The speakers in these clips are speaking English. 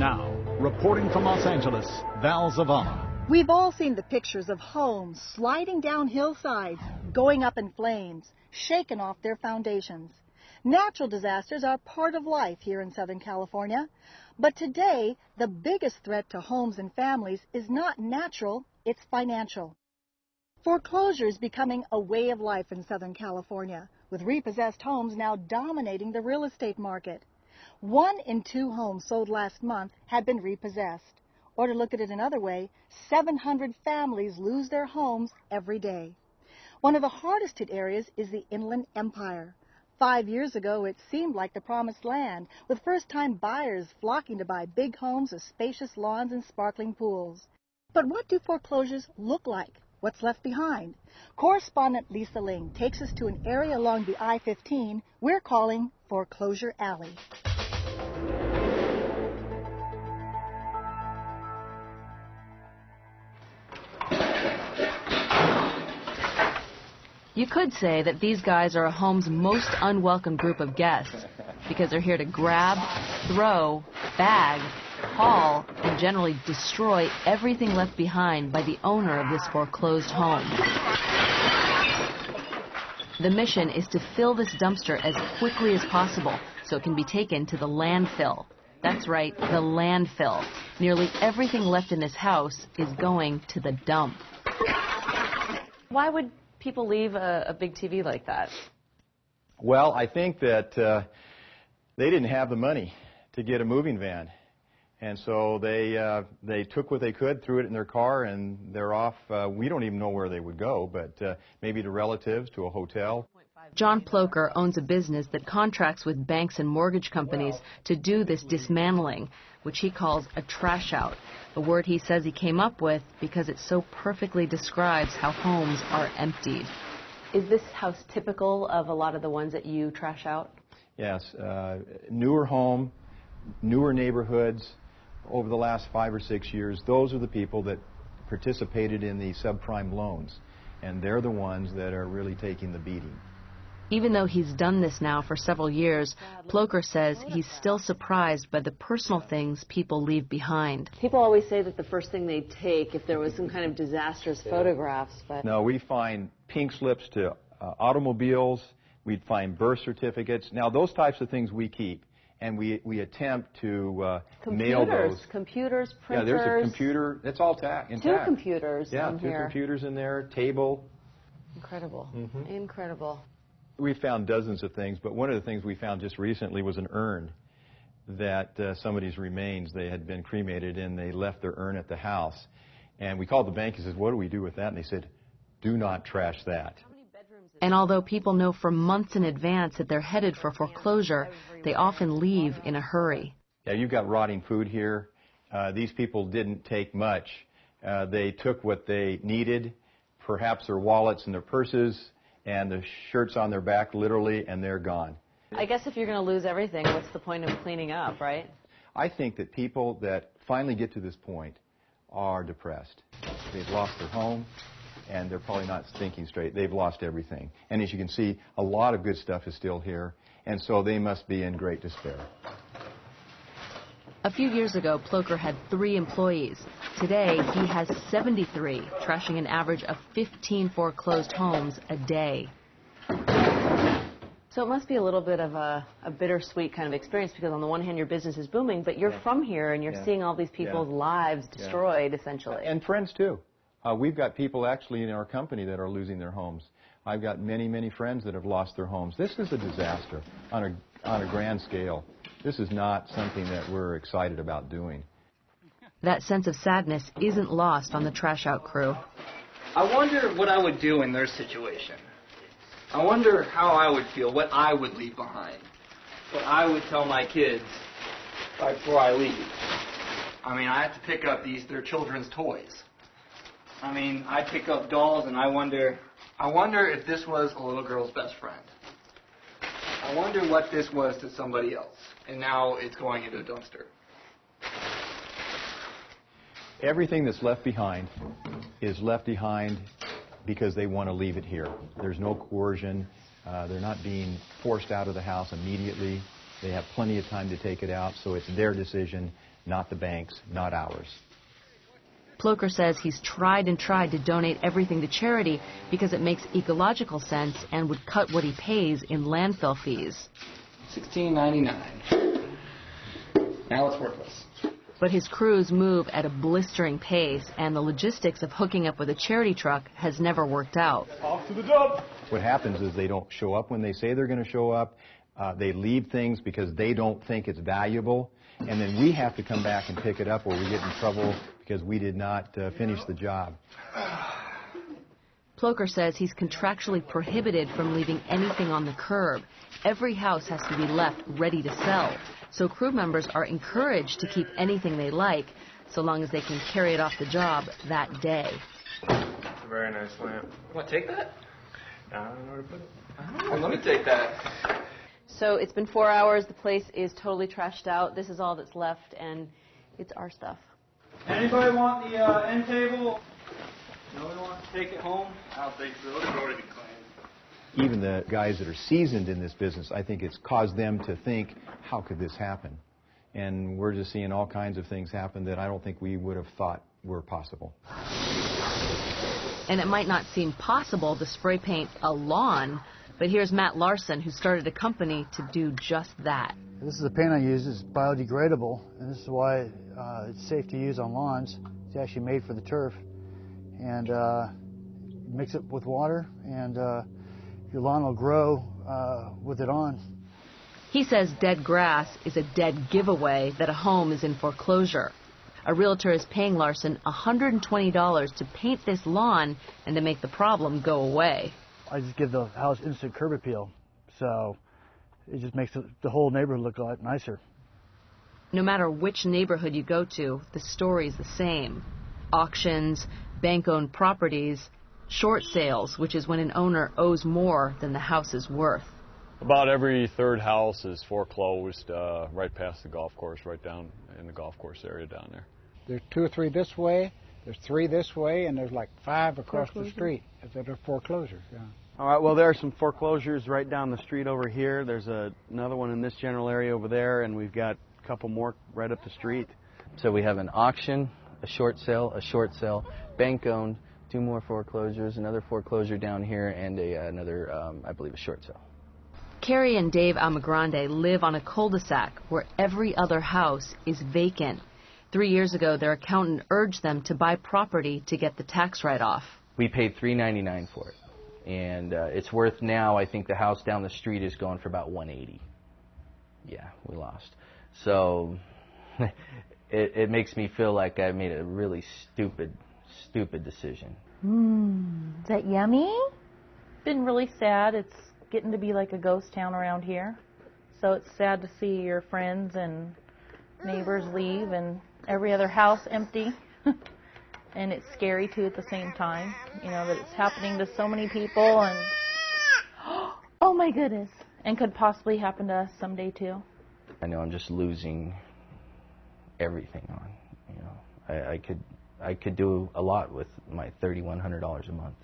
Now, reporting from Los Angeles, Val Zavala. We've all seen the pictures of homes sliding down hillsides, going up in flames, shaken off their foundations. Natural disasters are part of life here in Southern California. But today, the biggest threat to homes and families is not natural, it's financial. Foreclosure is becoming a way of life in Southern California, with repossessed homes now dominating the real estate market. 1 in 2 homes sold last month had been repossessed. Or to look at it another way, 700 families lose their homes every day. One of the hardest hit areas is the Inland Empire. 5 years ago, it seemed like the promised land, with first-time buyers flocking to buy big homes with spacious lawns and sparkling pools. But what do foreclosures look like? What's left behind? Correspondent Lisa Ling takes us to an area along the I-15 we're calling Foreclosure Alley. You could say that these guys are a home's most unwelcome group of guests because they're here to grab, throw, bag, haul, and generally destroy everything left behind by the owner of this foreclosed home. The mission is to fill this dumpster as quickly as possible so it can be taken to the landfill. That's right, the landfill. Nearly everything left in this house is going to the dump. Why would people leave a big TV like that? Well, I think that they didn't have the money to get a moving van. And so they took what they could, threw it in their car, and they're off. We don't even know where they would go, but maybe to relatives, to a hotel. John Ploker owns a business that contracts with banks and mortgage companies to do this dismantling, which he calls a trash out, a word he says he came up with because it so perfectly describes how homes are emptied. Is this house typical of a lot of the ones that you trash out? Yes, newer home, newer neighborhoods. Over the last 5 or 6 years, those are the people that participated in the subprime loans, and they're the ones that are really taking the beating. Even though he's done this now for several years, Ploker says he's still surprised by the personal things people leave behind. People always say that the first thing they take, if there was some kind of disastrous photographs, but... No, we find pink slips to automobiles, we'd find birth certificates. Now, those types of things we keep, and we attempt to mail those. Computers, printers. Yeah, there's a computer. It's all intact. 2 computers in here. Yeah, 2 computers in there, table. Incredible. Incredible. We found dozens of things, but one of the things we found just recently was an urn that somebody's remains, they had been cremated and they left their urn at the house. And we called the bank and said, what do we do with that? And they said, do not trash that. And although people know for months in advance that they're headed for foreclosure, they often leave in a hurry. Yeah, you've got rotting food here. These people didn't take much. They took what they needed, perhaps their wallets and their purses, and the shirts on their back, literally, and they're gone. I guess if you're going to lose everything, what's the point of cleaning up, right? I think that people that finally get to this point are depressed. They've lost their home, and they're probably not thinking straight. They've lost everything. And as you can see, a lot of good stuff is still here, and so they must be in great despair. A few years ago, Ploker had 3 employees. Today, he has 73, trashing an average of 15 foreclosed homes a day. So it must be a little bit of a bittersweet kind of experience, because on the one hand, your business is booming, but you're from here, and you're seeing all these people's lives destroyed, essentially. And friends, too. We've got people actually in our company that are losing their homes. I've got many, many friends that have lost their homes. This is a disaster on a grand scale. This is not something that we're excited about doing. That sense of sadness isn't lost on the trash out crew. I wonder what I would do in their situation. I wonder how I would feel, what I would leave behind, what I would tell my kids right before I leave. I mean, I have to pick up their children's toys. I mean, I pick up dolls, and I wonder if this was a little girl's best friend. I wonder what this was to somebody else, and now it's going into a dumpster. Everything that's left behind is left behind because they want to leave it here. There's no coercion. They're not being forced out of the house immediately. They have plenty of time to take it out, so it's their decision, not the bank's, not ours. Ploker says he's tried and tried to donate everything to charity because it makes ecological sense and would cut what he pays in landfill fees. $16.99. Now it's worthless. But his crews move at a blistering pace, and the logistics of hooking up with a charity truck has never worked out. Off to the dump. What happens is they don't show up when they say they're going to show up. They leave things because they don't think it's valuable, and then we have to come back and pick it up, or we get in trouble because we did not finish the job. Ploker says he's contractually prohibited from leaving anything on the curb. Every house has to be left ready to sell, so crew members are encouraged to keep anything they like, so long as they can carry it off the job that day. It's a very nice lamp. Want to take that? I don't know where to put it. Oh, let me take that. So it's been 4 hours. The place is totally trashed out. This is all that's left, and it's our stuff. Anybody want the end table? Nobody wants to take it home? I don't think so. It's already been cleaned. Even the guys that are seasoned in this business, I think it's caused them to think, how could this happen? And we're just seeing all kinds of things happen that I don't think we would have thought were possible. And it might not seem possible to spray paint a lawn, but here's Matt Larson, who started a company to do just that. This is the paint I use. It's biodegradable, and this is why it's safe to use on lawns. It's actually made for the turf. And mix it with water, and your lawn will grow with it on. He says dead grass is a dead giveaway that a home is in foreclosure. A realtor is paying Larson $120 to paint this lawn and to make the problem go away. I just give the house instant curb appeal, so it just makes the whole neighborhood look a lot nicer. No matter which neighborhood you go to, the story's the same. Auctions, bank-owned properties, short sales, which is when an owner owes more than the house is worth. About every third house is foreclosed right past the golf course, right down in the golf course area down there. There's 2 or 3 this way, there's 3 this way, and there's like 5 across the street that are foreclosures. Yeah. All right, well, there are some foreclosures right down the street over here. There's another one in this general area over there, and we've got a couple more right up the street. So we have an auction, a short sale, bank-owned, 2 more foreclosures, another foreclosure down here, and another, I believe, a short sale. Carrie and Dave Almagrande live on a cul-de-sac where every other house is vacant. 3 years ago, their accountant urged them to buy property to get the tax write-off. We paid $399 for it, and it's worth now, I think the house down the street is going for about $180. Yeah, we lost. So it makes me feel like I made a really stupid decision. Is that yummy? Been really sad. It's getting to be like a ghost town around here. So it's sad to see your friends and neighbors leave and every other house empty. And it's scary too at the same time, you know, that it's happening to so many people and oh my goodness, and could possibly happen to us someday too. I know I'm just losing everything on, you know. I could do a lot with my $3,100 a month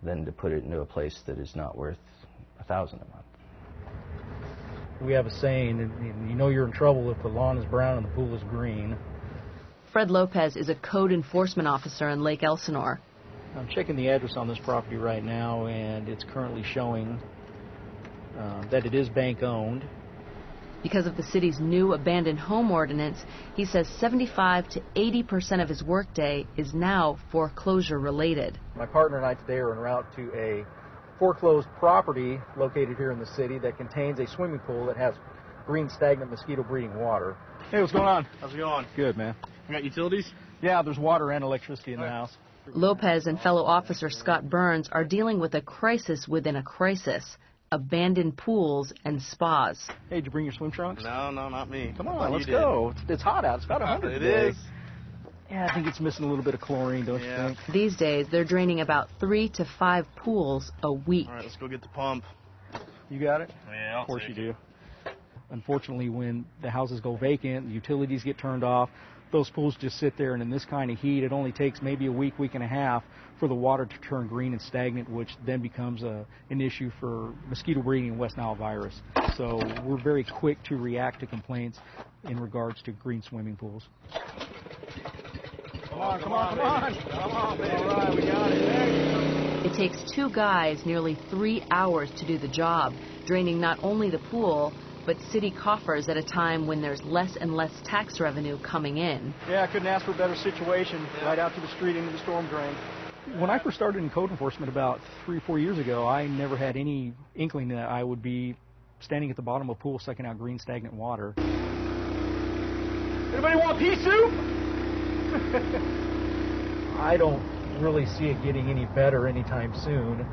than to put it into a place that is not worth $1,000 a month. We have a saying, you know you're in trouble if the lawn is brown and the pool is green. Fred Lopez is a code enforcement officer in Lake Elsinore. I'm checking the address on this property right now, and it's currently showing that it is bank-owned. Because of the city's new abandoned home ordinance, he says 75 to 80% of his workday is now foreclosure-related. My partner and I today are en route to a foreclosed property located here in the city that contains a swimming pool that has green stagnant mosquito breeding water. Hey, what's going on? How's it going? Good, man. You got utilities? Yeah, there's water and electricity in the house. Lopez and fellow officer Scott Burns are dealing with a crisis within a crisis: abandoned pools and spas. Hey, did you bring your swim trunks? No, not me. Come on, let's go. It's hot out. It's about 100 It today. is. Yeah, I think it's missing a little bit of chlorine, don't you think? These days, they're draining about 3 to 5 pools a week. All right, let's go get the pump. You got it? Yeah, Of course you do. unfortunately, when the houses go vacant, the utilities get turned off, those pools just sit there, and in this kind of heat, it only takes maybe a week, week and a half for the water to turn green and stagnant, which then becomes an issue for mosquito breeding and West Nile virus. So we're very quick to react to complaints in regards to green swimming pools. Come on, come on, come on. Come on, baby. All right, we got it. It takes 2 guys nearly 3 hours to do the job, draining not only the pool, but city coffers at a time when there's less and less tax revenue coming in. Yeah, I couldn't ask for a better situation, right out to the street into the storm drain. When I first started in code enforcement about 3 or 4 years ago, I never had any inkling that I would be standing at the bottom of a pool sucking out green stagnant water. Anybody want pea soup? I don't really see it getting any better anytime soon.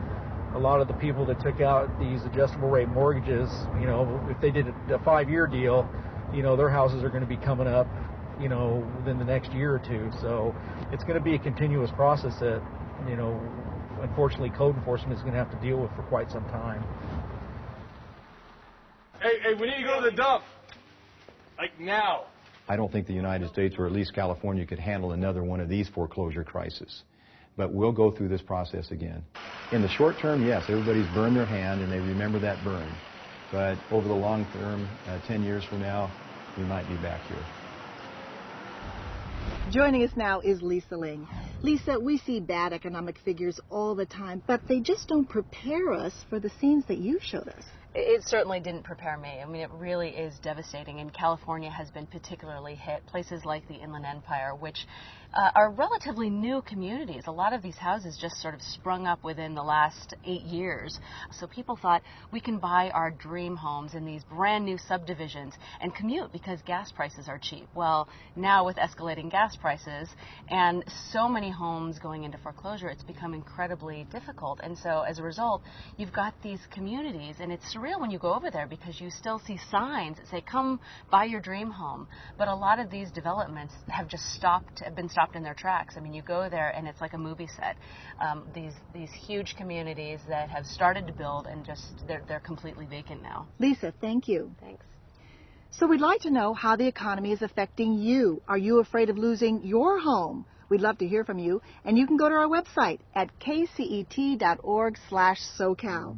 A lot of the people that took out these adjustable rate mortgages, you know, if they did a 5-year deal, you know, their houses are going to be coming up, you know, within the next year or 2. So it's going to be a continuous process that, you know, unfortunately code enforcement is going to have to deal with for quite some time. Hey, we need to go to the dump. Like now. I don't think the United States, or at least California, could handle another one of these foreclosure crises. But we'll go through this process again. In the short term, yes, everybody's burned their hand and they remember that burn. But over the long term, 10 years from now, we might be back here. Joining us now is Lisa Ling. Lisa, we see bad economic figures all the time, but they just don't prepare us for the scenes that you showed us. It certainly didn't prepare me. I mean, it really is devastating, and California has been particularly hit. Places like the Inland Empire, which are relatively new communities. A lot of these houses just sort of sprung up within the last 8 years. So people thought, we can buy our dream homes in these brand new subdivisions and commute because gas prices are cheap. Well, now with escalating gas prices and so many homes going into foreclosure, it's become incredibly difficult. And so as a result, you've got these communities, and it's surreal when you go over there because you still see signs that say, come buy your dream home. But a lot of these developments have just been stopped in their tracks. I mean, you go there and it's like a movie set. These huge communities that have started to build and just they're completely vacant now. Lisa, thank you. Thanks. So we'd like to know how the economy is affecting you. Are you afraid of losing your home? We'd love to hear from you, and you can go to our website at kcet.org/SoCal.